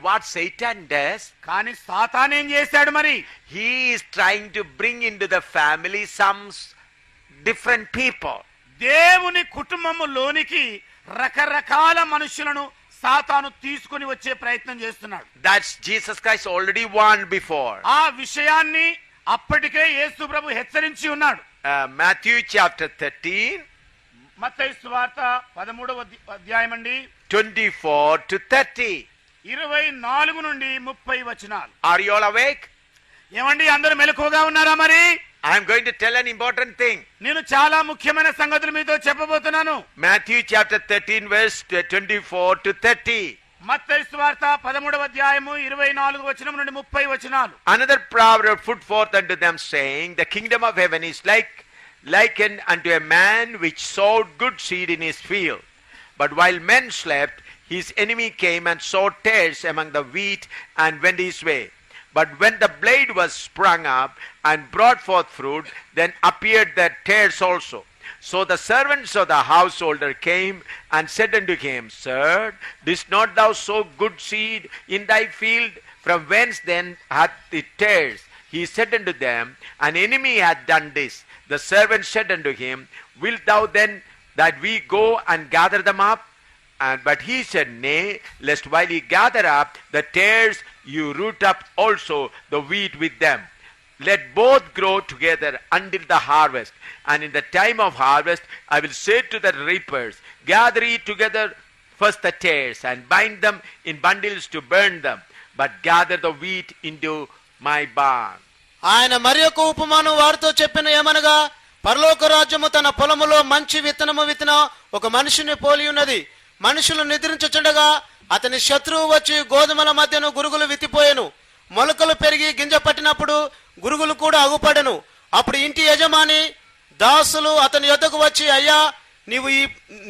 what Satan does, కానీ సాతాను ఏం చేశాడు మరి? he is trying to bring into the family some different people. దేవుని కుటుంబములోనికి రకరకాల మనుషులను సాతాను తీసుకొని వచ్చే ప్రయత్నం చేస్తున్నాడు. That's Jesus Christ already warned before. ఆ విషయాన్ని అప్పటికే యేసు ప్రభు హెచ్చరించి ఉన్నాడు. Matthew chapter 13, మత్తయి సువార్త 13వ అధ్యాయం అండి, 24 to 30. 24 నుండి 30 వచనాలు. Are you all awake? ఏమండి, అందరూ మెలకువగా ఉన్నారా? మరి I am going to tell an important thing. నేను చాలా ముఖ్యమైన సంగతులు మీతో చెప్పబోతున్నాను. Matthew chapter 13 verse 24 to 30. మత్తయి సువార్త 13వ అధ్యాయము 24 వచనం నుండి 30 వచనాలు. Another proverb put forth unto them, saying, the kingdom of heaven is likened unto a man which sowed good seed in his field. But while men slept, his enemy came and sowed tares among the wheat and went his way. But when the blade was sprung up and brought forth fruit, then appeared the tares also. So the servants of the householder came and said unto him, Sir, didst not thou sow good seed in thy field? From whence then hath it tares? He said unto them, An enemy hath done this. The servant said unto him, Wilt thou then that we go and gather them up? But he said, Nay, lest while ye gather up the tares, you root up also the wheat with them. Let both grow together until the harvest. And in the time of harvest I will say to the reapers, Gather ye together first the tares, and bind them in bundles to burn them, but gather the wheat into my barn. ఆయన మరి ఒక ఉపమానం వారితో చెప్పిన ఏమనగా, పరలోక రాజ్యము తన పొలములో మంచి విత్తనము విత్తిన ఒక మనిషిని పోలి ఉన్నది. మనుషులు నిద్రించుచుండగా అతని శత్రువు వచ్చి గోధుమల మధ్యను గురుగులు విత్తిపోయెను. మొలకలు పెరిగి గింజ పట్టినప్పుడు గురుగులు కూడా అగుపడెను. అప్పుడు ఇంటి యజమాని దాసులు అతని యొద్దకు వచ్చి, అయ్యా,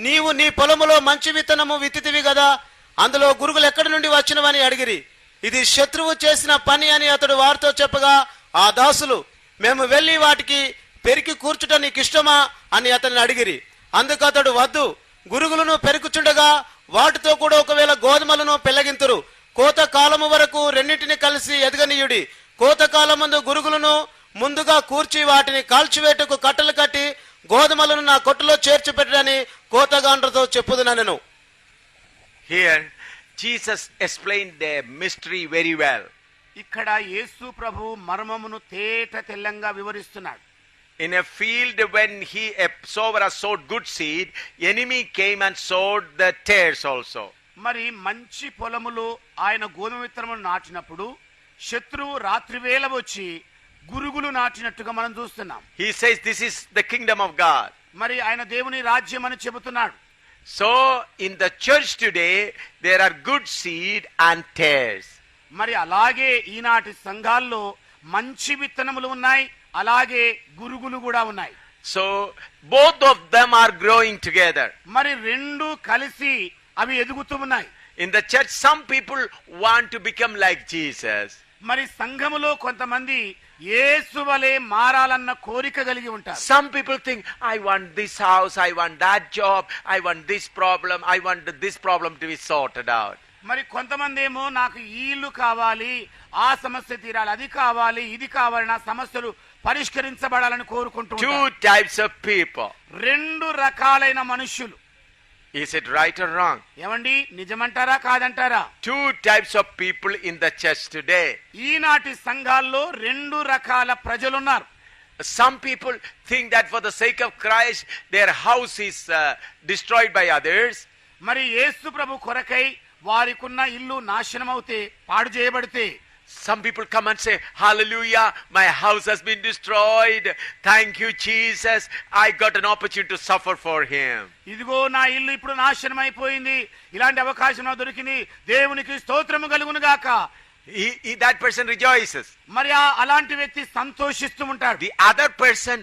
నీవు నీ పొలములో మంచి విత్తనము విత్తితివి కదా, అందులో గురుగులు ఎక్కడి నుండి వచ్చినవని అడిగిరి. ఇది శత్రువు చేసిన పని అని అతడు వారితో చెప్పగా, ఆ దాసులు, మేము వెళ్లి వాటికి పెరికి కూర్చుట నీకు ఇష్టమా అని అతన్ని అడిగిరి. అందుకు అతడు, వద్దు, గురుగులను పెరుకుచుండగా వాటితో కూడా ఒకవేళ గోధుమలను పెళ్లగింతురు. కోత కాలము వరకు రెండింటిని కలిసి ఎదగనీయుడి. కోత కాలమందు గురుగులను ముందుగా కూర్చి వాటిని కాల్చివేటకు కట్టలు కట్టి గోధుమలను నా కొట్టులో చేర్చి పెట్టడని కోతగాండ్రతో చెప్పుదునెను. Here Jesus explained the mystery very well. ఇక్కడ యేసు ప్రభు మర్మమును తేట తెల్లంగా వివరిస్తున్నాడు. In a field when a sower has sowed good seed, enemy came and sowed the tares also. మరి మంచి పొలములో ఆయన గోధుమ విత్తనమును నాటినప్పుడు శత్రువు రాత్రివేళ వచ్చి గురుగులు నాటినట్టుగా మనం చూస్తున్నాం. He says this is the kingdom of God. మరి ఆయన దేవుని రాజ్యం అని చెబుతున్నాడు. So in the church today there are good seed and tares. మరి అలాగే ఈనాటి సంఘాల్లో మంచి విత్తనములు ఉన్నాయి, అలాగే గురుగులు కూడా ఉన్నాయి. So both of them are growing together. మరి రెండు కలిసి అవి ఎదుగుతూ ఉన్నాయి. In the church some people want to become like Jesus. మరి సంఘములో కొంతమంది యేసు వలె మారాలన్న కోరిక కలిగి ఉంటారు. Some people think, I want this house, I want that job, I want this problem, I want this problem to be sorted out. మరి కొంతమంది ఏమో నాకు ఈ ఇల్లు కావాలి, ఆ సమస్య తీరాలి, అది కావాలి, ఇది కావాలి, నా సమస్యలు పరిష్కరించబడాలని కోరుకుంటూ Two types of people. రెండు రకాలైన మనుషులు. Is it right or wrong? ఏమండి, నిజమంటారా కాదంటారా? Two types of people in the church today. ఈనాటి సంఘాల్లో రెండు రకాల ప్రజలున్నారు. Some people think that for the sake of Christ their house is destroyed by others. మరి యేసు ప్రభు కొరకై వారికున్న ఇల్లు నాశనమవుతే, పాడు చేయబడితే, some people come and say, hallelujah, my house has been destroyed, thank you Jesus, I got an opportunity to suffer for him. ఇదిగో నా ఇల్లు ఇప్పుడు నాశనం అయిపోయింది, ఇలాంటి అవకాశం నాకు దొరికింది, దేవునికి స్తోత్రము కలుగును గాక. That person rejoices. మరి అలాంటి వ్యక్తి సంతోషిస్తూ ఉంటాడు. The other person,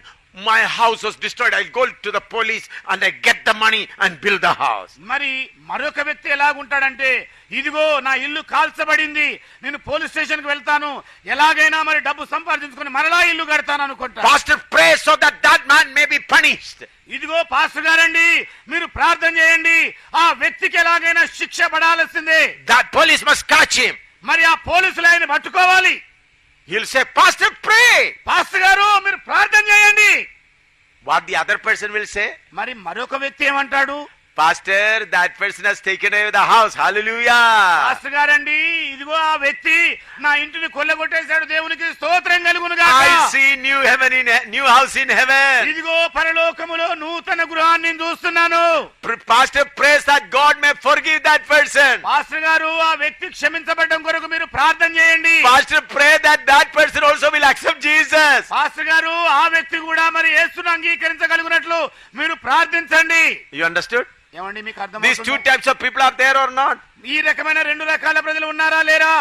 my house was destroyed, I'll go to the police and I get the money and build the house. మరి మరొక వ్యక్తి ఎలాగుంటాడంటే, ఇదిగో నా ఇల్లు కాల్చబడింది, నేను పోలీస్ స్టేషన్ కి వెళ్తాను, ఎలాగైనా మరి డబ్బు సంపాదించుకొని మరలా ఇల్లు కడతాను అనుకుంటా. Pastor, pray so that that man may be punished. ఇదిగో పాస్టర్ గారండి, మీరు ప్రార్థన చేయండి, ఆ వ్యక్తికి ఎలాగైనా శిక్ష పడాల్సిందే. That police must catch him. మరి ఆ పోలీసులు ఆయన పట్టుకోవాలి. He'll say, Pastor, pray. Pastor గారు మీరు ప్రార్థన చేయండి. What the other person will say? మరి మరొక వ్యక్తి ఏమంటాడు? Pastor, that person has taken away the house. Hallelujah. Pastor గారండి ఇదిగో ఆ వ్యక్తి నా ఇంటిని కొల్లగొట్టేశాడు, దేవునికి స్తోత్రం కలుగును గాక. I see new house in heaven. ఇదిగో పరలోకములో నూతన గృహాన్ని చూస్తున్నాను. Pastor prays that God may forgive that person. Pastor గారు ఆ వ్యక్తి క్షమించబడడం కొరకు మీరు ప్రార్థన చేయండి. Pastor pray that that person also will accept Jesus. Pastor గారు ఆ వ్యక్తి కూడా మరి యేసును అంగీకరించగలుగునట్లు మీరు ప్రార్థించండి. You understood? ఏమండి మీకు These two అర్థమవుతుందా? types of people are there or not? ఈ రకమైన రెండు రకాల ప్రజలు ఉన్నారా లేరా?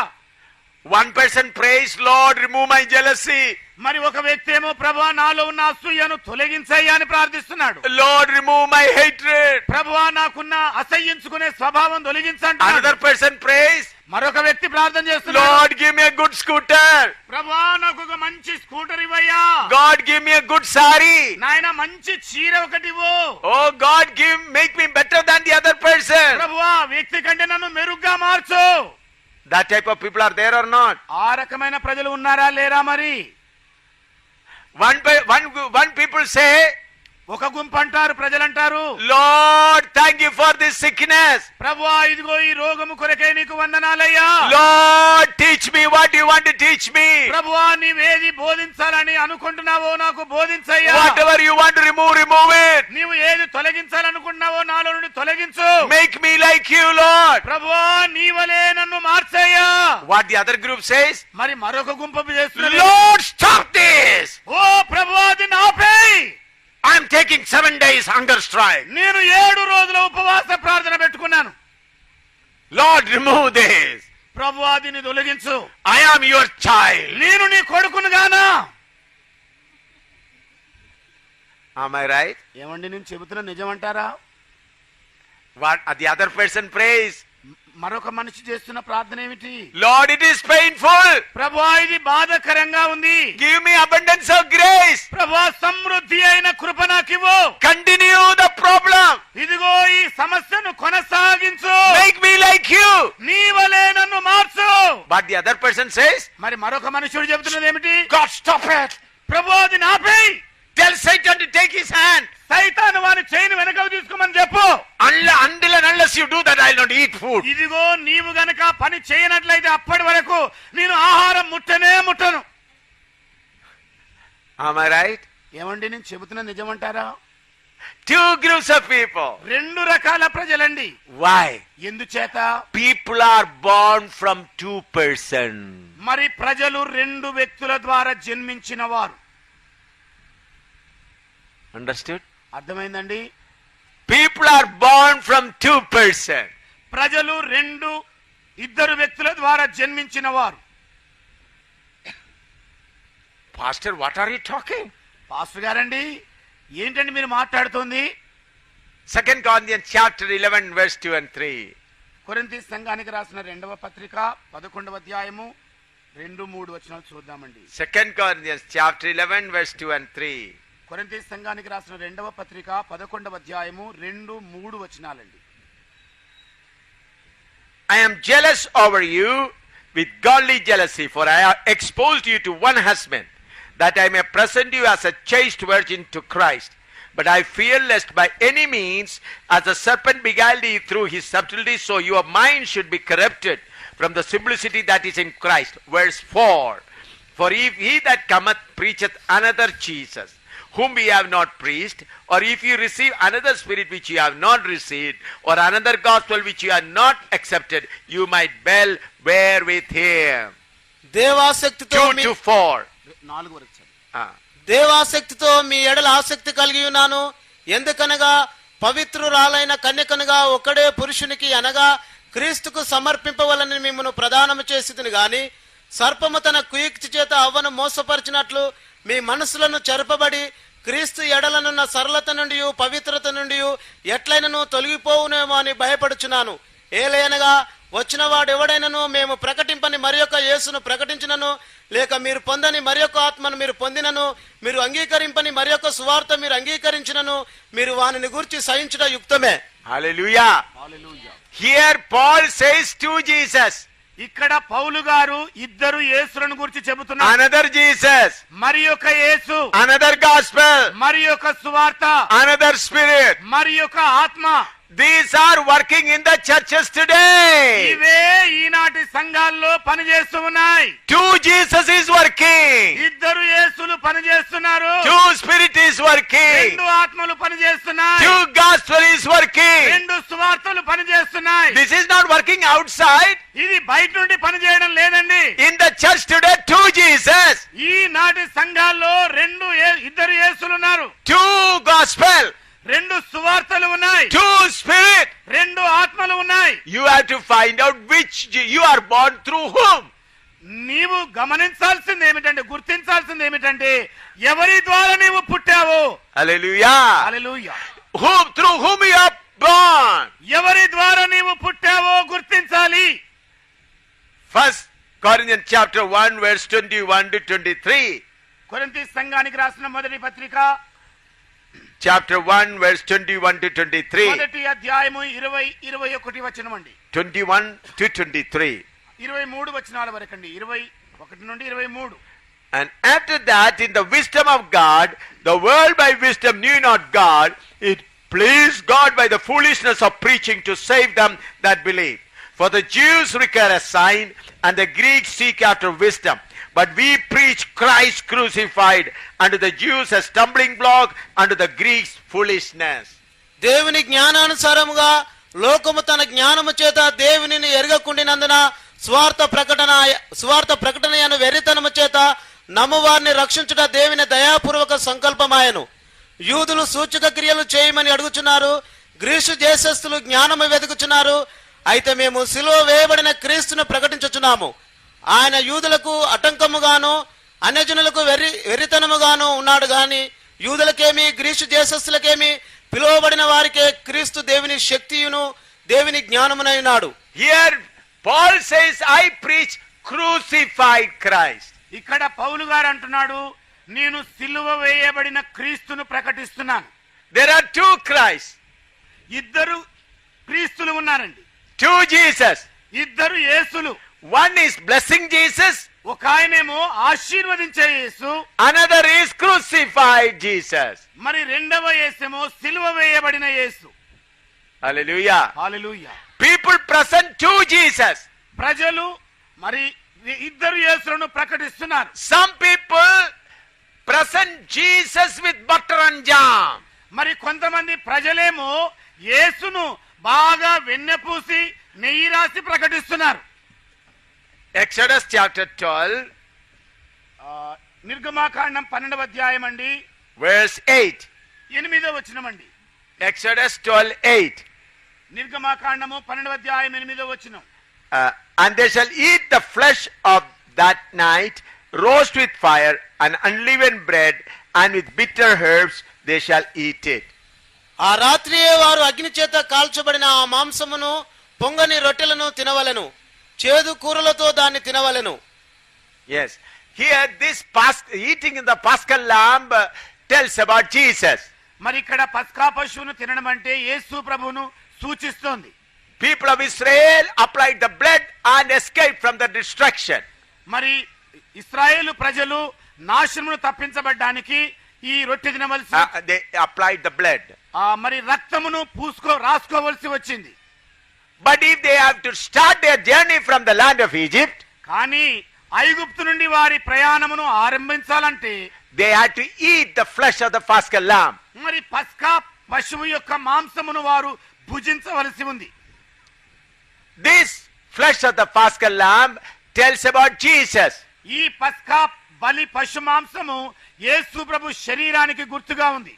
One person prays, Lord, remove my jealousy. మరి ఒక వ్యక్తి ఏమో ప్రభువా నాలో ఉన్న అసూయను తొలగించయ్యా అని ప్రార్థిస్తున్నాడు. Lord, remove my hatred. ప్రభువా నాకున్న అసహ్యించుకునే స్వభావం తొలగించండి. Another person prays, మరొక వ్యక్తి ప్రార్థన చేస్తున్నాడు. Lord, give me a good scooter. ప్రభువా నాకు ఒక మంచి scooter ఇవ్వయ్యా. God, give me a good sari. నాయన మంచి చీర ఒకటి ఇవ్వు. Oh God, make me better than the other person. ప్రభువా వ్యక్తి కంటే నన్ను మెరుగ్గా మార్చు. That type of people are there or not? ఆ రకమైన ప్రజలు ఉన్నారా లేరా? మరి One people say, ఒక గుంపు అంటారు, ప్రజలంటారు, Lord, thank you for this sickness. ప్రభువా ఇదిగో ఈ రోగము కొరకై నీకు వందనాలయ్యా. Lord, teach me what you want to teach me. ప్రభువా నీవేది బోధించాలని అనుకుంటున్నావో నాకు బోధించయ్యా. Whatever you want to remove it. నీవు ఏది తొలగించాలనుకుంటున్నావో నాలో నుండి తొలగించు. Make me like you, Lord. ప్రభువా నీవలే నన్ను మార్చయ్యా. What the other group says? మరి మరొక గుంపు చేస్తున్నది, Lord, stop this. ఓ ప్రభువా దీన్ని ఆపేయ్. I am taking 7 days hunger strike. నేను 7 రోజుల ఉపవాస ప్రార్థన పెట్టుకున్నాను. Lord, remove this. ప్రభువా దీన్ని తొలగించు. I am your child. నేను నీ కొడుకును గానా? Am I right? ఏమండి నేను చెబుతున్న నిజమంటారా? What the other person prays? మరొక మనిషి చేస్తున్న ప్రార్థన ఏమిటి? Lord, it is painful. ప్రభువా ఇది బాధకరంగా ఉంది. Give me abundance of grace. ప్రభువా సమృద్ధి అయిన కృప నాకివ్వు. Continue the problem. ఇదిగో ఈ సమస్యను కొనసాగించు. Make me like you. నీవలే నన్ను మార్చు. But the other person says, మరి మరొక మనుషుడు చెబుతున్నది ఏమిటి? God, stop it. ప్రభువా దీన్ని ఆపేయ్. Tell Satan to take his hand. సైతాను వాని చేయిని వెనకకు తీసుకోమని చెప్పు. Unless you do that, I will not eat food. ఇదిగో నీవు గనక పని చేయనట్లయితే అప్పటి వరకు నేను ఆహారం ముట్టను. Am I right? ఏమండి నేను చెబుతున్న నిజమంటారా? Two groups of people. రెండు రకాల ప్రజలండి. Why? ఎందుచేత? People are born from two persons. మరి ప్రజలు రెండు వ్యక్తుల ద్వారా జన్మించిన వారు. Understood? అర్థమైందండి? People are born from two persons. ప్రజలు ఇద్దరు వ్యక్తుల ద్వారా జన్మించిన వారు. Pastor, what are you talking? Pastor గారండి ఏంటండి మీరు మాట్లాడుతోంది? 2 Corinthians chapter 11 verse 2 and 3. కొరింథీ సంఘానికి రాసిన 2వ పత్రిక 11వ అధ్యాయము 2-3 వచనాలు చూద్దామండి. 2 Corinthians chapter 11 verse 2 and 3. కొరింథీ సంఘానికి రాసిన 2వ పత్రిక 11వ అధ్యాయము 2-3 వచనాలండి. I am jealous over you with godly jealousy, for I have exposed you to one husband, that I may present you as a chaste virgin to Christ. But I fear lest by any means, as the serpent beguiled you through his subtlety, so your mind should be corrupted from the simplicity that is in Christ. Verse 4. For if he that cometh preacheth another Jesus, whom we have not preached, or if you receive another spirit which you have not received, or another gospel which you have not accepted, you might well bear with him. దేవాసక్తితో 2-4. 4 వరకు దేవాసక్తితో మీ ఎడల ఆసక్తి కలిగి ఉన్నాను. ఎందుకనగా పవిత్రురాలైన కన్యకనుగా ఒక్కడే పురుషునికి అనగా క్రీస్తుకు సమర్పింపవలని మిమ్మను ప్రదానము చేసిదిని గాని సర్పము తన కుయుక్తి చేత అవ్వను మోసపరిచినట్లు మీ మనసులను చెరపబడి క్రీస్తు ఎడలనున్న సరళత నుండి పవిత్రత నుండి ఎట్లైనను తొలగిపోవునేమో అని భయపడుచున్నాను. ఏలయనగా వచ్చిన వాడెవడైనను మేము ప్రకటింపని మరి యొక్క యేసును ప్రకటించినను, లేక మీరు పొందని మరి యొక్క ఆత్మను మీరు పొందినను, మీరు అంగీకరింపని మరి యొక్క సువార్త మీరు అంగీకరించినను, మీరు వానిని గూర్చి సహించుట యుక్తమే. Hallelujah. Hallelujah. Here Paul says to Jesus, ఇక్కడ పౌలు గారు ఇద్దరు యేసులను గురించి చెబుతున్నారు. Another Jesus, మరి ఒక యేసు, another gospel, మరి ఒక సువార్త, another spirit. మరి ఒక ఆత్మ. These are working in the churches today. ఇవే ఈనాటి సంఘాల్లో పనిచేస్తూ ఉన్నాయి. Two Jesus is working. ఇద్దరు యేసులు పనిచేస్తున్నారు. Two spirit is working. రెండు ఆత్మలు పనిచేస్తున్నాయి. Two gospel is working. రెండు సువార్తలు పనిచేస్తున్నాయి. This is not working outside. ఇది బయట నుండి పనిచేయడం లేదండి. In the church today, two Jesus, ఈనాటి సంఘాల్లో ఇద్దరు యేసులు ఉన్నారు. two gospel, రెండు సువార్తలు ఉన్నాయి. two spirit. రెండు ఆత్మలు ఉన్నాయి. You have to find out which you are born through whom. నీవు గమనించాల్సింది ఏమిటంటే, గుర్తించాల్సింది ఏమిటంటే, ఎవరి ద్వారా నీవు పుట్టావు. Hallelujah. Hallelujah. Through whom you are born. ఎవరి ద్వారా నీవు పుట్టావో గుర్తించాలి. 1 Corinthians chapter 1 verse 21 to 23. కొరింథీ సంఘానికి రాసిన మొదటి పత్రిక Chapter 1 verse 21 to 23. మొదటి అధ్యాయము 20-21 వచనం అండి. 21 to 23. 23 వచనాల వరకండి. 21 నుండి 23. And after that, in the wisdom of God, the world by wisdom knew not God. It pleased God by the foolishness of preaching to save them that believe. For the Jews require a sign, and the Greeks seek after wisdom. But we preach Christ crucified, unto the Jews a stumbling block, unto the Greeks foolishness. దేవుని జ్ఞానానుసారముగా లోకము తన జ్ఞానము చేత దేవునిని ఎరగకుండినందున స్వార్థ ప్రకటనయను వెర్రితనము చేత నమ్మువారిని రక్షించుట దేవుని దయాపూర్వక సంకల్పమాయను. యూదులు సూచక క్రియలు చేయమని అడుగుచున్నారు, గ్రీసు దేశస్థులు జ్ఞానము వెతుకుచున్నారు. అయితే మేము సిలువ వేయబడిన క్రీస్తును ప్రకటించుచున్నాము. ఆయన యూదులకు ఆటంకముగాను అన్యజనులకు వెర్రితనముగాను ఉన్నాడు గాని యూదులకేమి గ్రీసు దేశస్థులకేమి పిలువబడిన వారికే క్రీస్తు దేవుని శక్తియును దేవుని జ్ఞానమునై ఉన్నాడు. Here Paul says, I preach crucified Christ. ఇక్కడ పౌలు గారు అంటున్నాడు, నేను సిలువ వేయబడిన క్రీస్తును ప్రకటిస్తున్నాను. There are two Christs. ఇద్దరు క్రీస్తులు ఉన్నారండి. Two Jesus. ఇద్దరు యేసులు. One is blessing Jesus. ఒక ఆయనేమో ఆశీర్వదించే యేసు. Another is crucified Jesus. మరి రెండవ యేసేమో సిలువ వేయబడిన యేసు. Hallelujah. హల్లెలూయా. People present two Jesus. ప్రజలు మరి ఇద్దరు యేసులను ప్రకటిస్తున్నారు. Some people present Jesus with butter and jam. మరి కొంతమంది ప్రజలేమో యేసును బాగా వెన్నె పూసి నెయ్యి రాసి ప్రకటిస్తున్నారు. Exodus chapter 12 నిర్గమాకాండం 12వ అధ్యాయం అండి, verse 8. 8వ వచనం అండి. Exodus 12:8. నిర్గమాకాండము 12వ అధ్యాయం 8వ వచనం. And they shall eat the flesh of that night, roast with fire and unleavened bread, and with bitter herbs they shall eat it. ఆ రాత్రియే వారు అగ్ని చేత కాల్చబడిన ఆ మాంసమును పొంగని రొట్టెలను తినవలెను, చేదు కూరలతో దాన్ని తినవలెను. Yes. Here this eating in the Paschal lamb tells about Jesus. మరి ఇక్కడ పస్కా పశువును తినడం అంటే యేసు ప్రభువును సూచిస్తోంది. People of Israel applied the blood and escaped from the destruction. మరి ఇశ్రాయేలు ప్రజలు నాశనమును తప్పించబడ్డానికి ఈ రొట్టె తినవలసి They applied the blood. మరి రక్తమును రాసుకోవలసి వచ్చింది. But if they have to start their journey from the land of Egypt, కానీ ఐగుప్తు నుండి వారి ప్రయాణమును ఆరంభించాలంటే they had to eat the flesh of the Paschal lamb. మరి పస్కా పశువు యొక్క మాంసమును వారు భుజించవలసి ఉంది. This flesh of the Paschal lamb tells about Jesus. ఈ పస్కా బలి పశు మాంసము యేసు ప్రభు శరీరానికి గుర్తుగా ఉంది.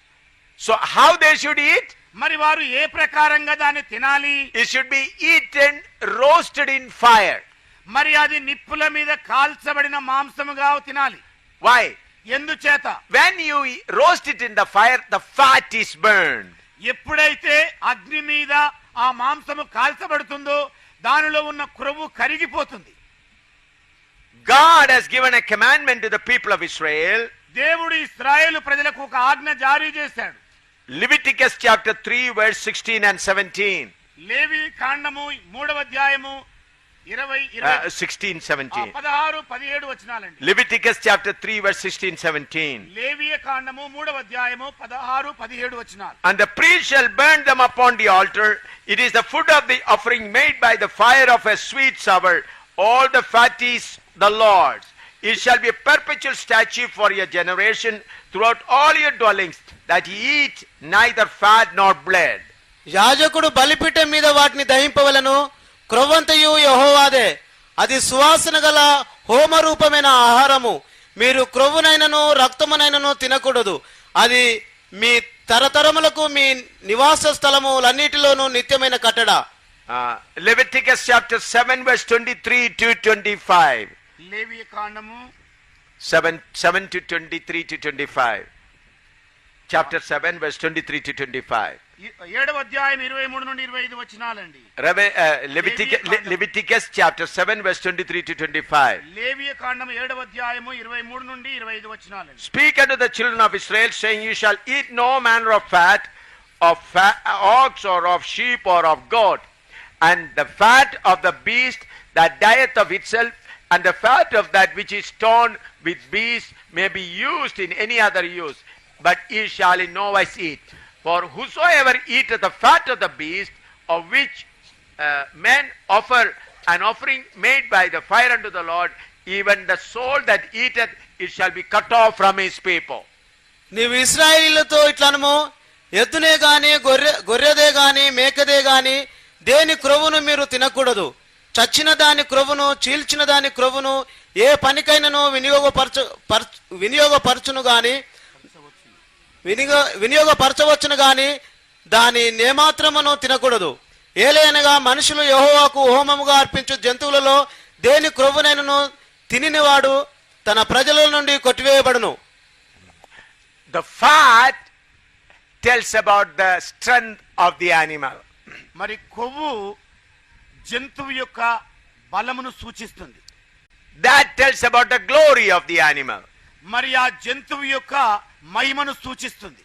So how they should eat? మరి వారు ఏ ప్రకారంగా దాన్ని తినాలి? It should be eaten roasted in fire. మరి అది నిప్పుల మీద కాల్చబడిన మాంసముగా తినాలి. Why? ఎందుచేత? When you roast it in the fire, the fat is burned. ఎప్పుడైతే అగ్ని మీద ఆ మాంసము కాల్చబడుతుందో దానిలో ఉన్న క్రొవ్వు కరిగిపోతుంది. God has given a commandment to the people of Israel. దేవుడు ఇశ్రాయేలు ప్రజలకు ఒక ఆజ్ఞ జారీ చేశాడు. Leviticus chapter 3 verse 16 and 17. లేవి కాండము 3వ అధ్యాయము 16, 17. 16-17 వచనాలండి. Leviticus chapter 3 verse 16, 17. లేవియ కాండము 3వ అధ్యాయము 16-17 వచనాలు. And the priest shall burn them upon the altar. It is the food of the offering made by the fire of a sweet savour. All the fat is the Lord's. It shall be a perpetual statute for your generation throughout all your dwellings, that ye eat neither fat nor blood. యాజకుడు బలిపీఠం మీద వాటిని దహింపవలను, క్రొవ్వంతయు యెహోవాదే, అది సువాసన గల హోమరూపమైన ఆహారము. మీరు క్రొవ్వునైనను రక్తమునైనను తినకూడదు. అది మీ తరతరములకు మీ నివాస స్థలములన్నిటిలోనూ నిత్యమైన కట్టడ. Leviticus chapter 7 verse 23 to 25. లేవియ కాండము 7 to 23 to 25. Chapter 7 verse 23 to 25. 7వ అధ్యాయం 23 నుండి 25 వచనాలండి. Leviticus chapter 7 verse 23 to 25. లేవియ కాండము 7వ అధ్యాయము 23 నుండి 25 వచనాలండి. Speak unto the children of Israel, saying, You shall eat no manner of fat, ox or of sheep or of goat, and the fat of the beast that dieth of itself, and the fat of that which is torn with beast may be used in any other use, but ye shall in no wise eat. For whosoever eateth the fat of the beast, of which men offer an offering made by the fire unto the Lord, even the soul that eateth, it shall be cut off from his people. నీవు ఇశ్రాయేలీయులతో ఇట్లనము, ఎద్దునే గాని గొర్రెదే గాని మేకదే గాని దేని క్రొవ్వును మీరు తినకూడదు. చచ్చిన దాని క్రొవ్వును, చీల్చిన దాని క్రొవ్వును ఏ పనికైనను వినియోగపరచును గాని వినియోగపరచవచ్చును గాని దాని నేమాత్రమును తినకూడదు. ఏలయనగా మనుషులు యెహోవాకు హోమముగా అర్పించు జంతువులలో దేని క్రొవ్వునైనను తినినవాడు తన ప్రజల నుండి కొట్టివేయబడును. The fat tells about the strength of the animal. మరి కొవ్వు జంతువు యొక్క బలమును సూచిస్తుంది. That tells about the glory of the animal. మరి ఆ జంతువు యొక్క మహిమను సూచిస్తుంది.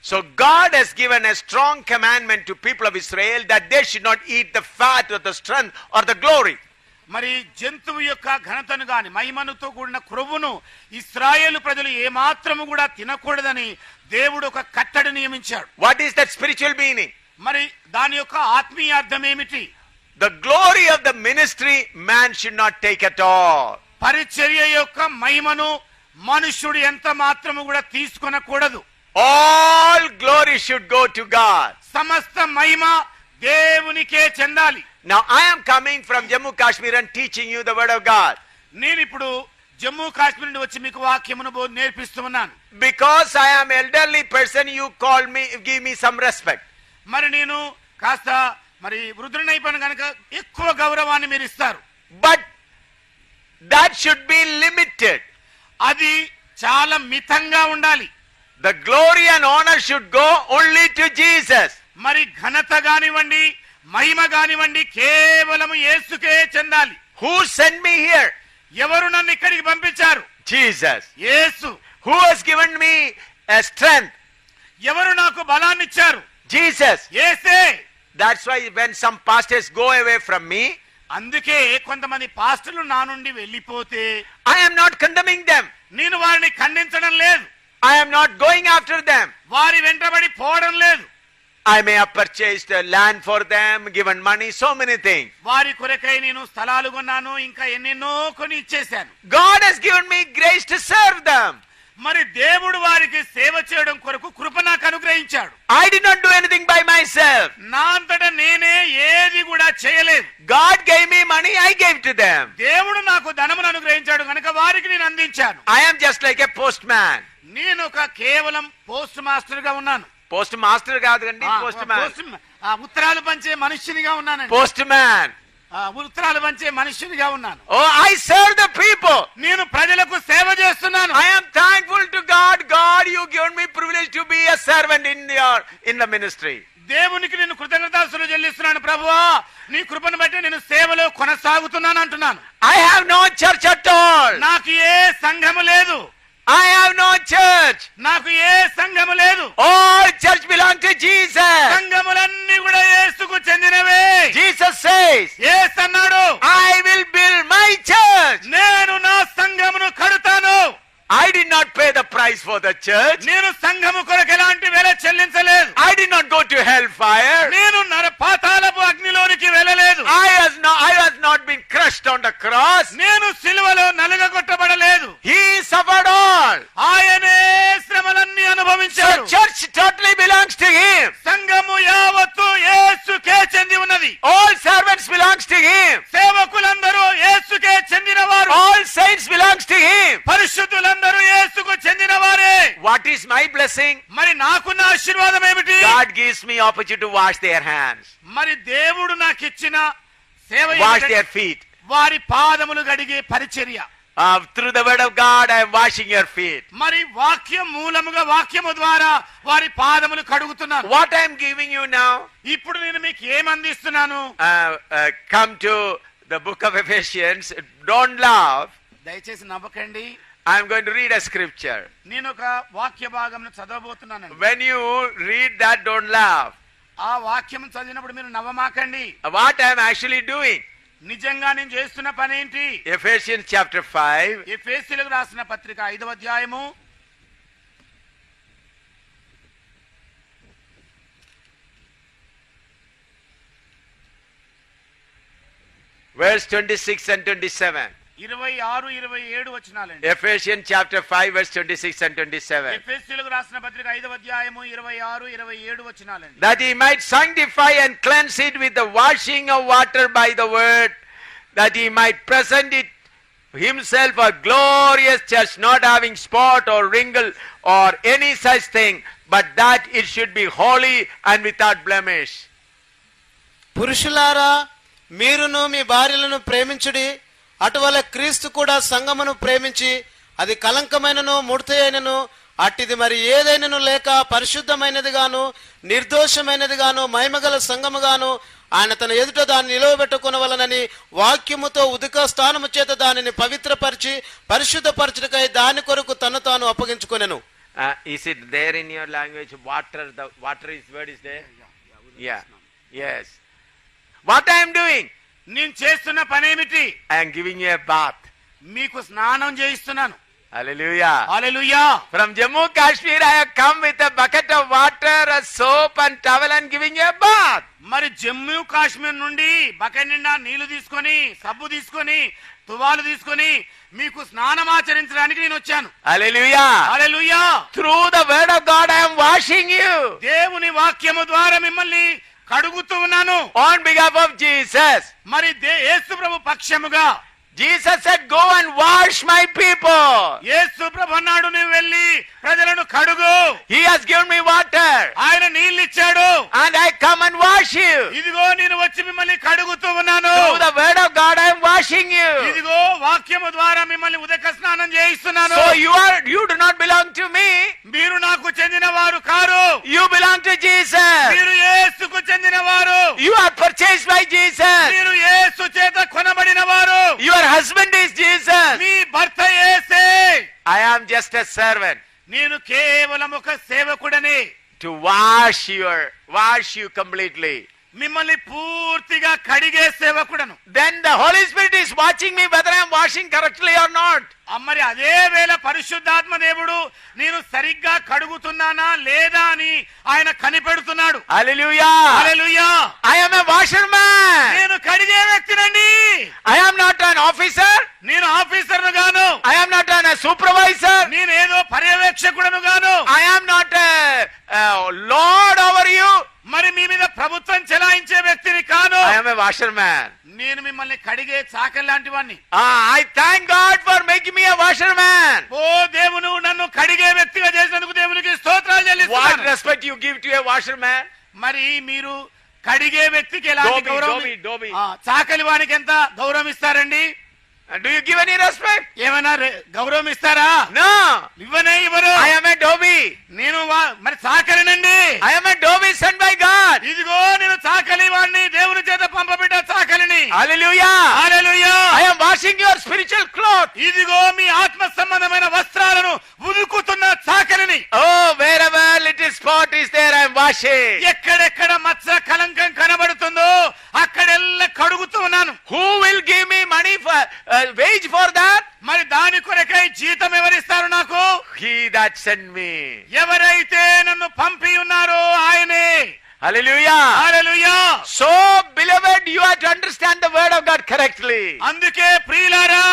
So God has given a strong commandment to people of Israel that they should not eat the fat or the strength or the glory. మరి జంతువు యొక్క ఘనతను గాని మహిమనుతో కూడిన క్రొవ్వును ఇశ్రాయేలు ప్రజలు ఏమాత్రము కూడా తినకూడదని దేవుడు ఒక కట్టడి నియమించాడు. What is that spiritual meaning? మరి దాని యొక్క ఆత్మీయ అర్థం ఏమిటి? The glory of the ministry man should not take at all. పరిచర్య యొక్క మహిమను మనుష్యుడు ఎంత మాత్రము కూడా తీసుకొనకూడదు. All glory should go to God. సమస్త మహిమ దేవునికే చెందాలి. Now I am coming from Jammu Kashmir and teaching you the word of God. నేను ఇప్పుడు జమ్మూ కాశ్మీర్ నుండి వచ్చి మీకు వాక్యమును నేర్పిస్తున్నాను. Because I am elderly person, you call me, give me some respect. మరి నేను కాస్త మరి వృద్ధుడైపోయిన కనుక ఎక్కువ గౌరవాన్ని మీరు ఇస్తారు. But that should be limited. అది చాలా మితంగా ఉండాలి. The glory and honor should go only to Jesus. మరి ఘనత గానివ్వండి మహిమ గానివ్వండి కేవలం యేసుకే చెందాలి. Who sent me here? ఎవరు నన్ను ఇక్కడికి పంపించారు? Jesus. Yesu. Who has given me a strength? ఎవరు నాకు బలాన్ని ఇచ్చారు? Jesus. యేసే. That's why when some pastors go away from me, అందుకే కొంతమంది పాస్టర్లు నా నుండి వెళ్ళిపోతే I am not condemning them. నేను వారిని ఖండించడం లేదు. I am not going after them. వారి వెంటబడి పోవడం లేదు. I may have purchased a land for them, given money, so many things. వారి కొరకై నేను స్థలాలు కొన్నాను, ఇంకా ఎన్నెన్నో కొని ఇచ్చేశాను. God has given me grace to serve them. మరి దేవుడు వారికి సేవ చేయడం కొరకు కృప నాకు అనుగ్రహించాడు. I did not do anything by myself. నా అంతటా నేనే ఏది కూడా చేయలేదు. God gave me money, I gave to them. దేవుడు నాకు ధనమును అనుగ్రహించాడు కనుక వారికి నేను అందించాను. I am just like a postman. నేను ఒక కేవలం పోస్ట్ మాస్టర్ గా ఉన్నాను. పోస్ట్ మాస్టర్ కాదు కండి, పోస్ట్ మ్యాన్. ఉత్తరాలు పంచే మనుష్యునిగా ఉన్నాను. Post man. ఉత్తరాలు పంచే మనుష్యునిగా ఉన్నాను. Oh, I serve the people. నేను ప్రజలకు సేవ చేస్తున్నాను. I am thankful to God. God, you given me privilege to be a servant in the ministry. దేవునికి నేను కృతజ్ఞతాస్తుతులు చెల్లిస్తున్నాను. ప్రభువా, నీ కృపను బట్టి నేను సేవలో కొనసాగుతున్నాను అంటున్నాను. I have no church at all. నాకు ఏ సంఘము లేదు. I have no church. నాకు ఏ సంఘము లేదు. All church belong to Jesus. సంఘములన్నీ కూడా యేసుకు చెందినవే. Jesus says, యేసు అన్నాడు, I will build my church. నేను నా సంఘమును కడుతాను. I did not pay the price for the church. నేను సంఘము కొరకు ఎలాంటి వెల చెల్లించలేదు. I did not go to hellfire. నేను పాతాళపు అగ్నిలోనికి వెళ్ళలేదు. I was not been crushed on the cross. నేను సిలువలో నలుగగొట్టబడలేదు. He suffered all. ఆయనే శ్రమలన్నీ So అనుభవించాడు. church totally belongs to him. సంఘము యావత్తు యేసుకే చెంది ఉన్నది. All servants belongs to him. సేవకులందరూ యేసుకే చెందినవారు. All saints belongs to him. పరిశుద్ధులందరూ యేసుకు చెందినవారే. What is my blessing? మరి నాకున్న ఆశీర్వాదం ఏమిటి? God gives me opportunity to wash their hands, మరి దేవుడు నాకు ఇచ్చిన సేవ wash ఏమిటంటే their feet. వారి పాదములు గడిగే పరిచర్య. Through the word of God, I am washing your feet. మరి వాక్యం మూలముగా వాక్యము ద్వారా వారి పాదములు కడుగుతున్నాను. What I am giving you now, ఇప్పుడు నేను మీకు ఏం అందిస్తున్నాను? come to the book of Ephesians. Don't laugh. దయచేసి నవ్వకండి. I am going to read a scripture. నేను ఒక వాక్య భాగంను చదవబోతున్నానండి. When you read that, don't laugh. ఆ వాక్యం చదివినప్పుడు మీరు నవ్వమాకండి. What I am actually doing. నిజంగా నేను చేస్తున్న పని ఏంటి? Ephesians chapter 5. ఎఫెసీయులకు రాసిన పత్రిక 5వ అధ్యాయము verse 26 and 27. 26, 27 వచనాలండి. Ephesians chapter 5 verse 26 and 27. ఎఫెసీయులకు రాసిన పత్రిక 5వ అధ్యాయము 26, 27 వచనాలండి. That he might sanctify and cleanse it with the washing of water by the word, that he might present it himself a glorious church, not having spot or wrinkle or any such thing, but that it should be holy and without blemish. పురుషులారా, మీరును మీ భార్యలను ప్రేమించుడి, అటువల క్రీస్తు కూడా సంఘమును ప్రేమించి అది కలంకమైనను ముడతయైనను అట్టిది మరి ఏదైనను లేక పరిశుద్ధమైనదిగాను నిర్దోషమైనదిగాను మహిమగల సంఘముగాను ఆయన తన ఎదుట దాన్ని నిలవబెట్టుకొనవలనని వాక్యముతో ఉదక స్థానము చేత దానిని పవిత్రపరిచి పరిశుద్ధపరచుటకై దాని కొరకు తను తాను అప్పగించుకొనెను. Is it there in your language? Water, the water is word is there? Yeah. Yes. What I am doing? నేను చేస్తున్న పని ఏమిటి? I am giving you a bath. మీకు స్నానం చేయిస్తున్నాను. Hallelujah. Hallelujah. From Jammu Kashmir I have come with a bucket of water, a soap and towel and giving you a bath. మరి జమ్మూ కాశ్మీర్ నుండి bucket నిండా నీళ్లు తీసుకొని సబ్బు తీసుకొని తువాలు తీసుకొని మీకు స్నానం ఆచరించడానికి నేను వచ్చాను. Hallelujah. Hallelujah. Through the word of God I am washing you. దేవుని వాక్యము ద్వారా మిమ్మల్ని కడుగుతూ ఉన్నాను. On behalf of Jesus. మరి యేసు ప్రభు పక్షముగా Jesus said, go and wash my people. యేసు ప్రభు అన్నాడు, నువ్వు వెళ్ళి ప్రజలను కడుగు. He has given me water. ఆయన నీళ్ళు ఇచ్చాడు. And I come and wash you. ఇదిగో నేను వచ్చి మిమ్మల్ని కడుగుతూ ఉన్నాను. Through the word of God I am washing you. ఇదిగో వాక్యము ద్వారా మిమ్మల్ని ఉదక స్నానం చేయిస్తున్నాను. So you do not belong to me. మీరు నాకు చెందిన వారు car. You belong to Jesus. మీరు యేసుకు చెందిన వారు. You are purchased by Jesus. మీరు యేసు చేత కొనబడిన వారు. Your husband is Jesus. మీ భర్త యేసే. I am just a servant. నేను కేవలం ఒక సేవకుడని. To wash you completely. మిమ్మల్ని పూర్తిగా కడిగే సేవకుడను. Then the Holy Spirit is watching me whether I am washing correctly or not. మరి అదే వేళ పరిశుద్ధాత్మ దేవుడు నేను సరిగ్గా కడుగుతున్నానా లేదా అని ఆయన కనిపెడుతున్నాడు. Hallelujah. Hallelujah. I am a washerman. నేను కడిగే వ్యక్తినండి. I am not an officer. నేను ఆఫీసర్ను గాను. I am not a supervisor. నేనేదో పర్యవేక్షకుడను గాను. I am not a lord over you. మరి మీ మీద ప్రభుత్వం చెలాయించే వ్యక్తిని కాను. I am a washerman. నేను మిమ్మల్ని కడిగే చాకలి లాంటి వాడిని. I thank God for making me a washerman. ఓ దేవుడు నన్ను కడిగే వ్యక్తిగా చేసినందుకు దేవునికి స్తోత్రాలు What చెల్లిస్తున్నాను. respect you give to a washerman? మరి మీరు కడిగే వ్యక్తికి ఎలాంటి గౌరవం, Dobi. చాకలి వానికి ఎంత గౌరవం ఇస్తారండి? Do you give any respect? ఏమైనా గౌరవం ఇస్తారా? No. ఇవ్వరు. I am a dobi. నేను మరి చాకలినండి. I am a dobi sent by God. ఇదిగో నేను చాకలి వాడిని, దేవుని చేత పంపబడ్డ చాకలిని. Hallelujah. Hallelujah. I am washing your spiritual cloth. ఇదిగో మీ ఆత్మ సంబంధమైన వస్త్రాలను wash it. ఎక్కడెక్కడ మచ్చ కలంకం కనబడుతుందో అక్కడెల్లా కడుగుతూ ఉన్నాను. Who will give me money for wage for that? మరి దాని కొరకై జీతం ఎవరిస్తారు నాకు? He that sent me. ఎవరైతే నన్ను పంపి ఉన్నారో ఆయనే. Hallelujah. Hallelujah. So beloved, you have to understand the word of God correctly. అందుకే ప్రియులారా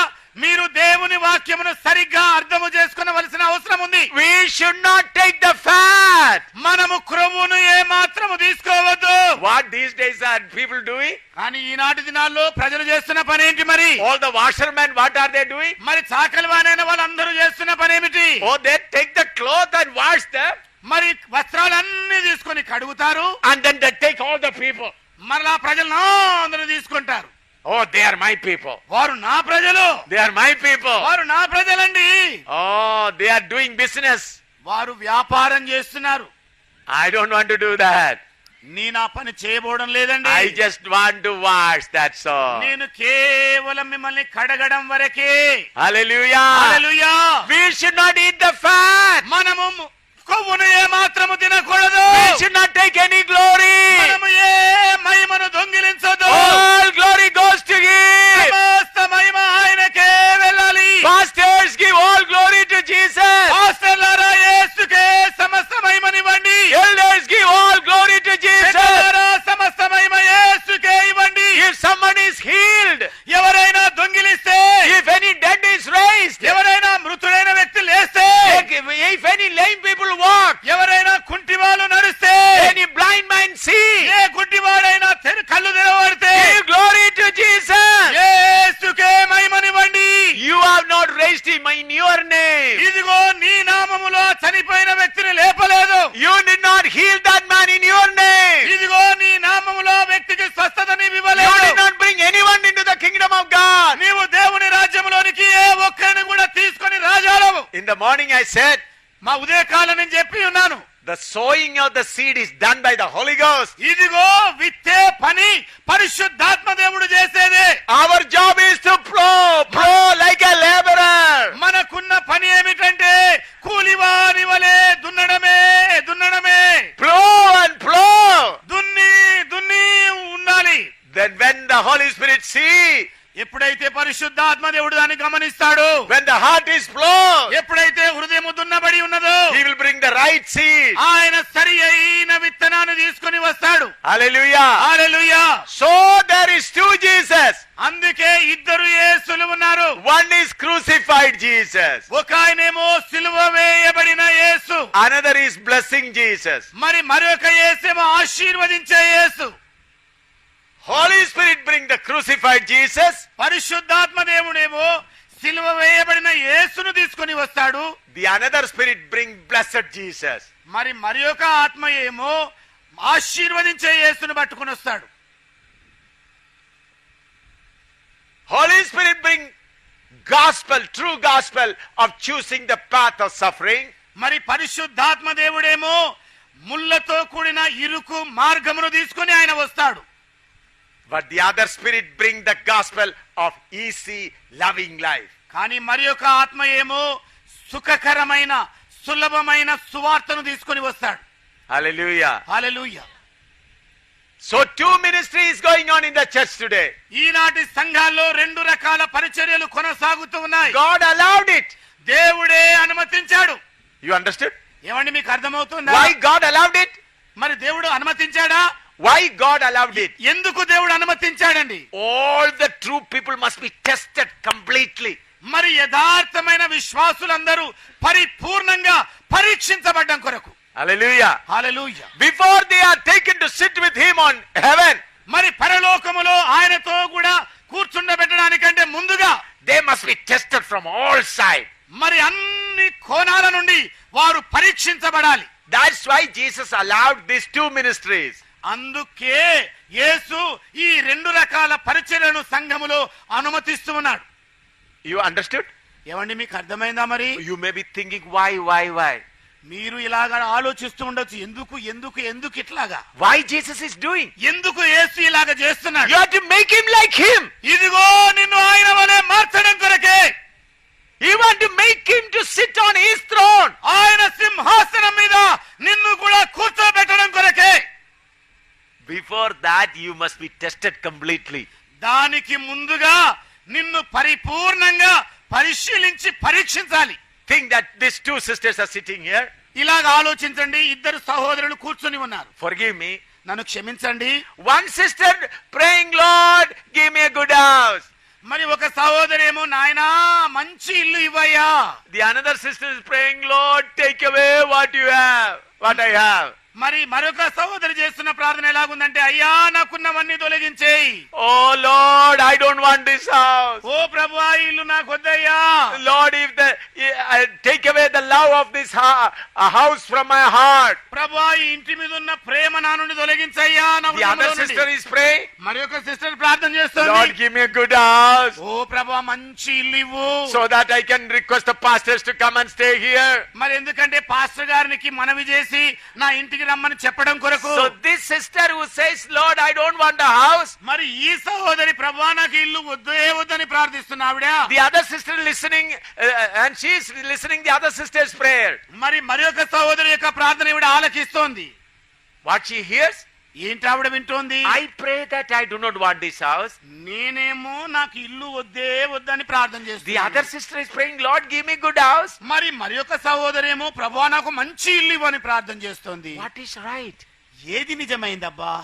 మీరు దేవుని వాక్యమును సరిగ్గా అర్థము చేసుకొనవలసిన అవసరం ఉంది. We should not take the fat. మనము క్రొవ్వును ఏ మాత్రము తీసుకోవద్దు. What these days are people doing? కానీ ఈనాటి దినాల్లో ప్రజలు చేస్తున్న పని ఏంటి మరి? All the washermen, what are they doing? మరి చాకలివానైన వాళ్ళందరూ చేస్తున్న పని ఏమిటి? Oh, they take the cloth and wash them. మరి వస్త్రాలన్నీ తీసుకొని కడుగుతారు. And then they take all the people. మరలా ప్రజలను అందరూ తీసుకుంటారు. Oh, they are my people. వారు నా ప్రజలు. They are my people. వారు నా ప్రజలండి. Oh, they are doing business. వారు వ్యాపారం చేస్తున్నారు. I don't want to do that. నేను ఆ పని చేయబోవడం లేదండి. I just want to wash, that's all. నేను కేవలం మిమ్మల్ని కడగడం వరకే. Hallelujah. Hallelujah. We should not eat the fat. మనము కొవ్వును ఏ మాత్రము తినకూడదు. We should not take any glory. మనము ఏ మహిమను దొంగిలించొద్దు. All glory goes to Him. సమస్త మహిమ ఆయనకే వెళ్ళాలి. Pastors, give all glory to Jesus. పాస్టర్లారా యేసుకే సమస్త మహిమనివ్వండి. Elders, give all glory to Jesus. పెద్దలారా సమస్త మహిమ యేసుకే ఇవ్వండి. If someone is healed, ఎవరైనా దొంగిలిస్తే, if any dead is raised, ఎవరైనా మృతుడైన వ్యక్తి లేస్తే, if any lame people walk, ఎవరైనా కుంటివాళ్ళు నడిస్తే, any blind man see, ఏ గుడ్డివాడైనా కళ్ళు తెరవడితే, give glory to Jesus. యేసుకే మహిమనివ్వండి. You have not raised him in your name. ఇదిగో నీ నామములో చనిపోయిన వ్యక్తిని లేపలేదు. You did not heal that man in your name. ఇదిగో నీ నామములో వ్యక్తికి స్వస్థత నీవు You ఇవ్వలేదు. did not bring anyone into the kingdom of God. నీవు దేవుని రాజ్యంలోనికి ఏ ఒక్కరిని కూడా తీసుకొని రాజాలవు. In the morning I said, మా ఉదయకాలం నేను చెప్పి ఉన్నాను, the sowing of the seed is done by the Holy Ghost. ఇదిగో విత్తే పని పరిశుద్ధాత్మ దేవుడు చేసేదే. Our job is to plow like a laborer. మనకున్న పని ఏమిటంటే కూలివాని వలె దున్నడమే. Plow. దున్ని ఉండాలి. Then when the Holy Spirit see, ఎప్పుడైతే పరిశుద్ధాత్మ దేవుడు దాన్ని గమనిస్తాడు, when the heart is plowed, ఎప్పుడైతే హృదయము దున్నబడి ఉన్నదో, He will bring the right seed. ఆయన సరి అయిన విత్తనాన్ని తీసుకొని వస్తాడు. Hallelujah. Hallelujah. So there is two Jesus. అందుకే ఇద్దరు యేసులు ఉన్నారు. One is crucified Jesus. ఒక ఆయనేమో సిలువ వేయబడిన యేసు, Another is blessing Jesus. మరి మరొక యేసేమో ఆశీర్వదించే యేసు. Holy Spirit bring the crucified Jesus. పరిశుద్ధాత్మ దేవుడేమో సిలువ వేయబడిన యేసును తీసుకొని వస్తాడు. The another spirit bring blessed Jesus. మరి ఒక ఆత్మ ఏమో ఆశీర్వదించే యేసును పట్టుకొని వస్తాడు. Holy Spirit bring gospel, true gospel of choosing the path of suffering. మరి పరిశుద్ధాత్మ దేవుడేమో ముళ్ళతో కూడిన ఇరుకు మార్గమును తీసుకొని ఆయన వస్తాడు. But the other spirit bring the gospel of easy, loving life. కానీ మరి ఒక ఆత్మ ఏమో సుఖకరమైన సులభమైన సువార్తను తీసుకొని వస్తాడు. Hallelujah. Hallelujah. So two ministries going on in the church today. ఈనాటి సంఘాల్లో రెండు రకాల పరిచర్యలు కొనసాగుతూ ఉన్నాయి. God allowed it. దేవుడే అనుమతించాడు. You understood? ఏమండి మీకు అర్థమవుతుందా? Why God allowed it? మరి దేవుడు అనుమతించాడా? Why God allowed it? ఎందుకు దేవుడు అనుమతించాడండి? All the true people must be tested completely. మరి యథార్థమైన విశ్వాసులందరూ పరిపూర్ణంగా పరీక్షించబడ్డం కొరకు. Hallelujah. Hallelujah. Before they are taken to sit with him on heaven, మరి పరలోకములో ఆయనతో కూడా కూర్చుండబెట్టడానికంటే ముందుగా they must be tested from all sides. మరి అన్ని కోణాల నుండి వారు పరీక్షించబడాలి. That's why Jesus allowed these two ministries. అందుకే యేసు ఈ రెండు రకాల పరిచర్యలను సంఘములో అనుమతిస్తూ ఉన్నాడు. You understood? ఏమండి మీకు అర్థమైందా? మరి You may be thinking, why? మీరు ఇలాగా ఆలోచిస్తూ ఉండొచ్చు, ఎందుకు ఇట్లాగా? Why Jesus is doing? ఎందుకు యేసు ఇలాగా చేస్తున్నాడు? You have to make him like him. ఇదిగో నిన్ను ఆయన వలె మార్చడం కొరకే. You want to make him to sit on his throne. ఆయన సింహాసనం మీద నిన్ను కూడా కూర్చోబెట్టడం కొరకే. Before that, you must be tested completely. దానికి ముందుగా నిన్ను పరిపూర్ణంగా పరిశీలించి పరీక్షించాలి. Think that these two sisters are sitting here. ఇలాగ ఆలోచించండి, ఇద్దరు సహోదరులు కూర్చొని ఉన్నారు. Forgive me. నన్ను క్షమించండి. One sister praying, Lord, give me a good house. మరి ఒక సహోదరేమో నాయనా మంచి ఇల్లు ఇవ్వయ్యా. The another sister is praying, Lord, take away what I have. మరి మరొక సహోదరి చేస్తున్న ప్రార్థన ఎలాగుందంటే, అయ్యా నాకున్నవన్నీ తొలగించేయి. Oh Lord, I don't want this house. ఓ ప్రభువా ఈ ఇల్లు నాకు వద్దయ్యా. Lord, if take away the love of this house from my heart. ప్రభువా ఈ ఇంటి మీద ఉన్న ప్రేమ నా నుండి తొలగించయ్యా. The other sister is praying, మరి ఒక సిస్టర్ ప్రార్థన Lord, చేస్తుంది, give me a good house ఓ ప్రభువా మంచి ఇల్లు ఇవ్వు. so that I can request the pastors to come and stay here. మరి ఎందుకంటే పాస్టర్ గారికి మనవి చేసి నా ఇంటికి రమ్మని చెప్పడం కొరకు. So this sister who says, Lord, I don't want a house, మరి ఈ సహోదరి ప్రభువా నాకు ఇల్లు వద్దని ప్రార్థిస్తున్న ఆవిడ. the other sister listening, and she is listening the other sister's prayer. మరి ఒక సహోదరి యొక్క ప్రార్థన ఈవిడ ఆలకిస్తోంది. What she hears, ఏంటి ఆవిడ వింటోంది? I pray that I do not want this house. నేనేమో నాకు ఇల్లు వద్దని ప్రార్థన The చేస్తుంది. other sister is praying, Lord, give me good house. మరి ఒక సహోదరేమో ప్రభువా నాకు మంచి ఇల్లు ఇవ్వని ప్రార్థన చేస్తోంది. What is right? ఏది నిజమైందబ్బా?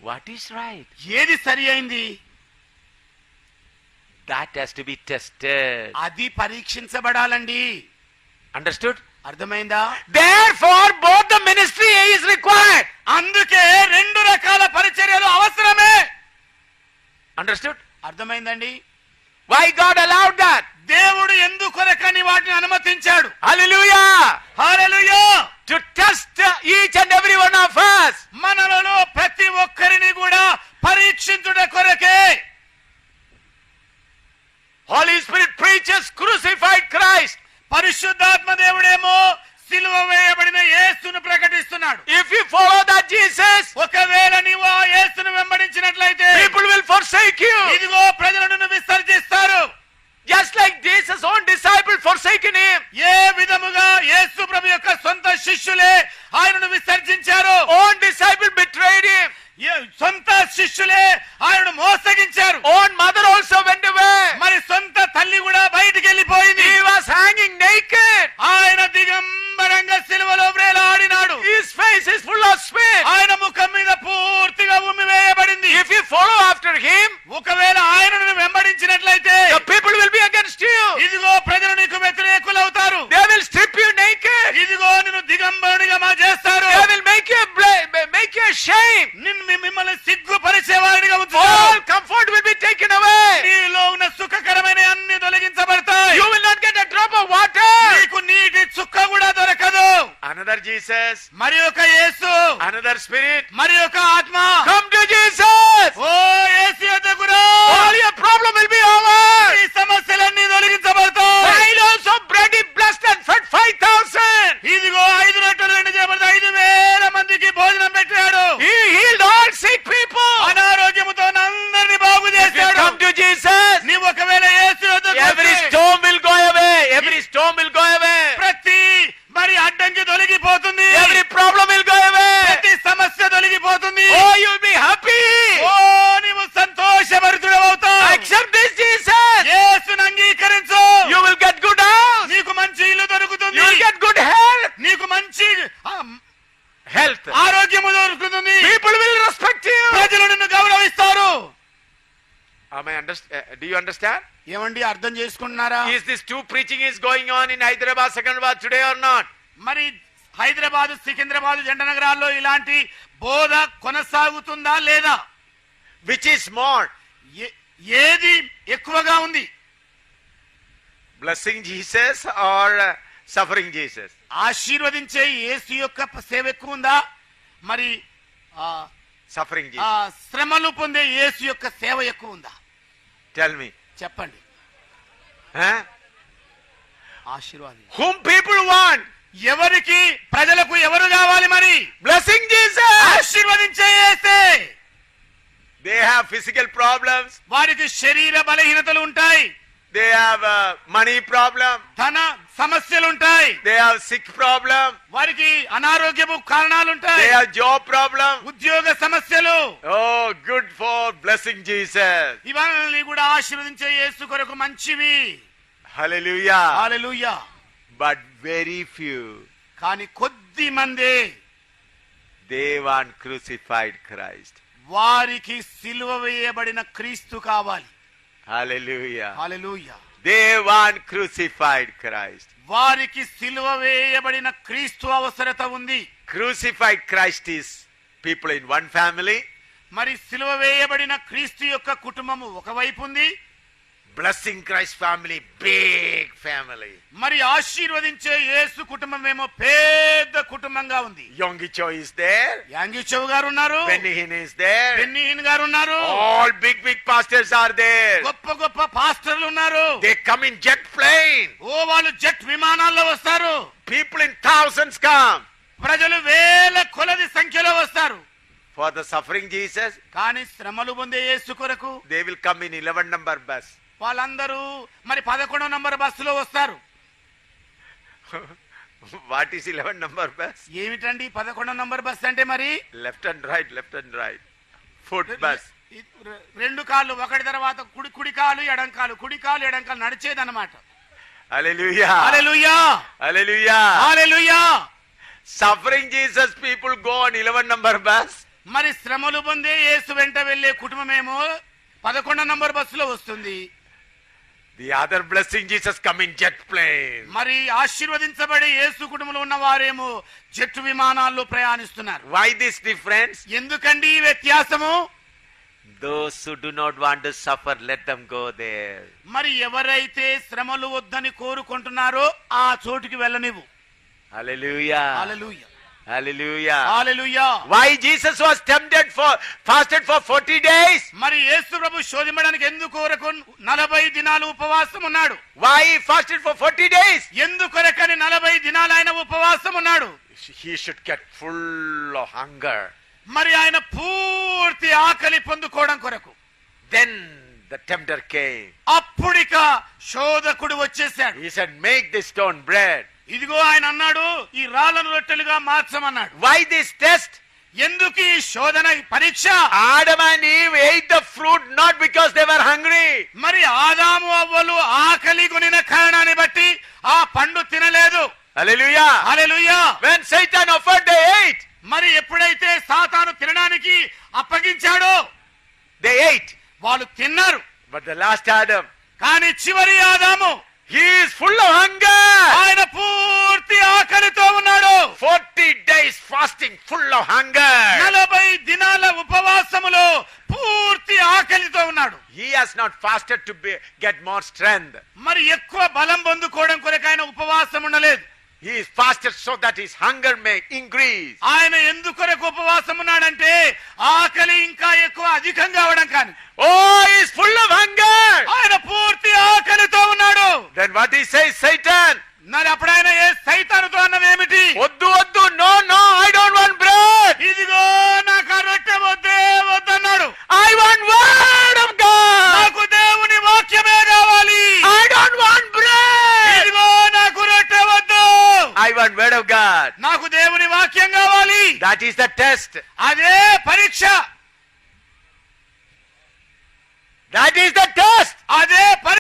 What is right? ఏది సరి అయింది? That has to be tested. అది పరీక్షించబడాలండి. Understood? అర్థమైందా? Therefore, both the ministry is required. అందుకే రెండు రకాల పరిచర్యలు అవసరమే. Understood? అర్థమైందండి? Why God allowed that? దేవుడు ఎందుకొరకని వాటిని అనుమతించాడు? Hallelujah! Hallelujah! To test each and every one of us. మనలలో ప్రతి ఒక్కరిని కూడా పరీక్షించుట కొరకే. Holy Spirit preaches crucified Christ. పరిశుద్ధాత్మ దేవుడేమో సిలువ వేయబడిన యేసును ప్రకటిస్తున్నాడు. If you follow that Jesus, ఒకవేళ నీవు ఆ యేసును వెంబడించినట్లయితే people will forsake you. ఇదిగో ప్రజలను విసర్జిస్తారు. Just like Jesus' own disciples forsaken him. ఏ విధముగా యేసు ప్రభు యొక్క సొంత శిష్యులే ఆయనను విసర్జించారు. Own disciple betrayed him. సొంత శిష్యులే ఆయనను మోసగించారు. Own mother also went away. మరి సొంత తల్లి కూడా బయటికి వెళ్ళిపోయింది. He was hanging naked. ఆయన దిగంబరంగా సిలువలో వ్రేలాడినాడు. His face is full of spit. ఆయన ముఖం మీద పూర్తిగా ఉమ్మి వేయబడింది. If you follow after him, ఒకవేళ ఆయనను వెంబడించినట్లయితే the people will be against you. ఇదిగో ప్రజలు నీకు వ్యతిరేకులవుతారు. They will strip you naked. ఇదిగో నిన్ను దిగంబరుడిగా చేస్తారు. They will make you ashamed. మిమ్మల్ని సిగ్గుపరిచేవాడిగా All ఉంచుతారు. comfort will be taken away. నీలో ఉన్న సుఖకరమైన అన్ని తొలగించబడతాయి. You will not get a drop of water. నీకు నీటి చుక్క కూడా దొరకదు. Another Jesus, మరి ఒక యేసు, another spirit. మరి ఒక ఆత్మ. Come to Jesus. ఓ యేసు యొద్దకు రా. All your problem will be over. ఈ సమస్యలన్నీ తొలగించబడతాయి. 5 loaves of bread he blessed and fed 5,000. ఇదిగో 5 రొట్టెలు 2 చేపలతో 5,000 మందికి భోజనం పెట్టాడు. He healed all sick people. అనారోగ్యముతో అందరిని బాగు If you చేశాడు. come to Jesus, నీవు ఒకవేళ యేసు యొద్దకు every వస్తే storm will go away. Every storm will go away. ప్రతి మరి అడ్డంకి తొలగిపోతుంది. Every problem will go away. ప్రతి సమస్య తొలగిపోతుంది. Oh, you will be happy. ఓ నీవు సంతోషభరితుడవుతావు. Accept this Jesus. యేసును అంగీకరించు. You will get good house. నీకు మంచి ఇల్లు దొరుకుతుంది. You will get good health. నీకు మంచి Health. ఆరోగ్యము దొరుకుతుంది. People will respect you. ప్రజలు నిన్ను గౌరవిస్తారు. Do you understand? ఏమండి అర్థం చేసుకుంటున్నారా? Is this two preaching is going on in Hyderabad, Secunderabad today or not? మరి హైదరాబాద్, సికింద్రాబాద్ జంట నగరాల్లో ఇలాంటి బోధ కొనసాగుతుందా లేదా? Which is more? ఏది ఎక్కువగా ఉంది? Blessing Jesus or suffering Jesus? ఆశీర్వదించే యేసు యొక్క సేవ ఎక్కువ ఉందా, మరి Suffering Jesus? శ్రమలు పొందే యేసు యొక్క సేవ ఎక్కువ ఉందా? Tell me. చెప్పండి. Huh? ఆశీర్వాదం Whom people want? ఎవరికి, ప్రజలకు ఎవరు కావాలి? మరి Blessing Jesus. ఆశీర్వదించే యేసే. They have physical problems. వారికి శరీర బలహీనతలు ఉంటాయి. they have a money problem, ధన సమస్యలుంటాయి, they have sick problem, వారికి అనారోగ్యపు కారణాలుంటాయి, they have job problem. ఉద్యోగ సమస్యలు. Oh, good for blessing Jesus. ఇవన్నీ కూడా ఆశీర్వదించే యేసు కొరకు మంచివి. Hallelujah. Hallelujah. But very few, కానీ కొద్ది మంది they want crucified Christ. వారికి సిలువ వేయబడిన క్రీస్తు కావాలి. Hallelujah. Hallelujah. They want crucified Christ. వారికి సిలువ వేయబడిన క్రీస్తు అవసరత ఉంది. Crucified Christ is people in one family. మరి సిలువ వేయబడిన క్రీస్తు యొక్క కుటుంబము ఒకవైపు ఉంది. Blessing Christ family, big family. మరి ఆశీర్వదించే యేసు కుటుంబం ఏమో పెద్ద కుటుంబంగా ఉంది. Yonggi Cho is there. యాంగిచవ్ గారు ఉన్నారు, Benny Hinn is there. బెన్నీహిన్ గారు ఉన్నారు, All big pastors are there. గొప్ప గొప్ప పాస్టర్లు ఉన్నారు. They come in jet plane. ఓ వాళ్ళు జెట్ విమానాల్లో వస్తారు. People in thousands come. ప్రజలు వేల కొలది సంఖ్యలో వస్తారు. For the suffering Jesus, కానీ శ్రమలు పొందే యేసు కొరకు they will come in 11 number bus. వాళ్ళందరూ మరి 11వ నంబర్ బస్సులో వస్తారు. What is 11 number bus? ఏమిటండి 11వ నంబర్ బస్ అంటే? మరి Left and right. Foot bus. రెండు కాళ్ళు ఒకటి తర్వాత కుడి కాలు ఎడం కాలు, కుడి కాలు ఎడం కాలు నడిచేదన్నమాట. Hallelujah. Hallelujah. Hallelujah. Hallelujah. Suffering Jesus people go on 11 number bus. మరి శ్రమలు పొందే యేసు వెంట వెళ్లే కుటుంబమేమో 11వ నంబర్ బస్సులో వస్తుంది. The other blessing Jesus come in jet plane. మరి ఆశీర్వదించబడే యేసు కుటుంబంలో ఉన్న వారేమో జెట్ విమానాల్లో ప్రయాణిస్తున్నారు. Why this difference? ఎందుకండి ఈ వ్యత్యాసము? Those who do not want to suffer, let them go there. మరి ఎవరైతే శ్రమలు వద్దని కోరుకుంటున్నారో ఆ చోటుకి వెళ్ళనివ్వు. Hallelujah. Hallelujah. Hallelujah. Hallelujah. Why Jesus was fasted for 40 days? మరి యేసు ప్రభు శోధించడానికి ఎందుకు కొరకు 40 దినాలు ఉపవాసం ఉన్నాడు? Why he fasted for 40 days? ఎందుకొరకని 40 దినాలు ఆయన ఉపవాసం ఉన్నాడు? He should get full of hunger. మరి ఆయన పూర్తి ఆకలి పొందుకోవడం కొరకు. Then the tempter came. అప్పుడిక శోధకుడు వచ్చేసాడు. He said, make this stone bread. ఇదిగో ఆయన అన్నాడు, ఈ రాళ్ళను రొట్టెలుగా మార్చమన్నాడు. Why this test? ఎందుకు ఈ శోధన, ఈ పరీక్ష? Adam and Eve ate the fruit not because they were hungry. మరి ఆదాము అవ్వలు ఆకలి కొనిన కారణాన్ని బట్టి ఆ పండు తినలేదు. Hallelujah. Hallelujah. When Satan offered, they ate. మరి ఎప్పుడైతే సాతాను తినడానికి అప్పగించాడో They ate. వాళ్ళు తిన్నారు. But the last Adam, కానీ చివరి ఆదాము he is full of hunger. ఆయన పూర్తి ఆకలితో ఉన్నాడు. 40 days fasting, full of hunger. 40 దినాల ఉపవాసములో పూర్తి ఆకలితో ఉన్నాడు. He has not fasted to get more strength. మరి ఎక్కువ బలం పొందుకోవడం కొరకు ఆయన ఉపవాసం ఉండలేదు. He is fasted so that his hunger may increase. ఆయన ఎందుకొరకు ఉపవాసం ఉన్నాడంటే ఆకలి ఇంకా ఎక్కువ అధికంగా అవడం కానీ. Oh, he is full of hunger. ఆయన పూర్తి ఆకలితో ఉన్నాడు. Then what he says, Satan? మరి అప్పుడు ఆయన ఏ సైతానుతో అన్నదేమిటి? వద్దు వద్దు, no, I don't want bread. ఇదిగో నాకు ఆ రొట్టె వద్దన్నాడు. I want word of God. నాకు దేవుని వాక్యమే కావాలి. I don't want bread. ఇదిగో నాకు రొట్టె వద్దు. I want word of God. నాకు దేవుని వాక్యం కావాలి. That is the test. అదే పరీక్ష. That is the test. అదే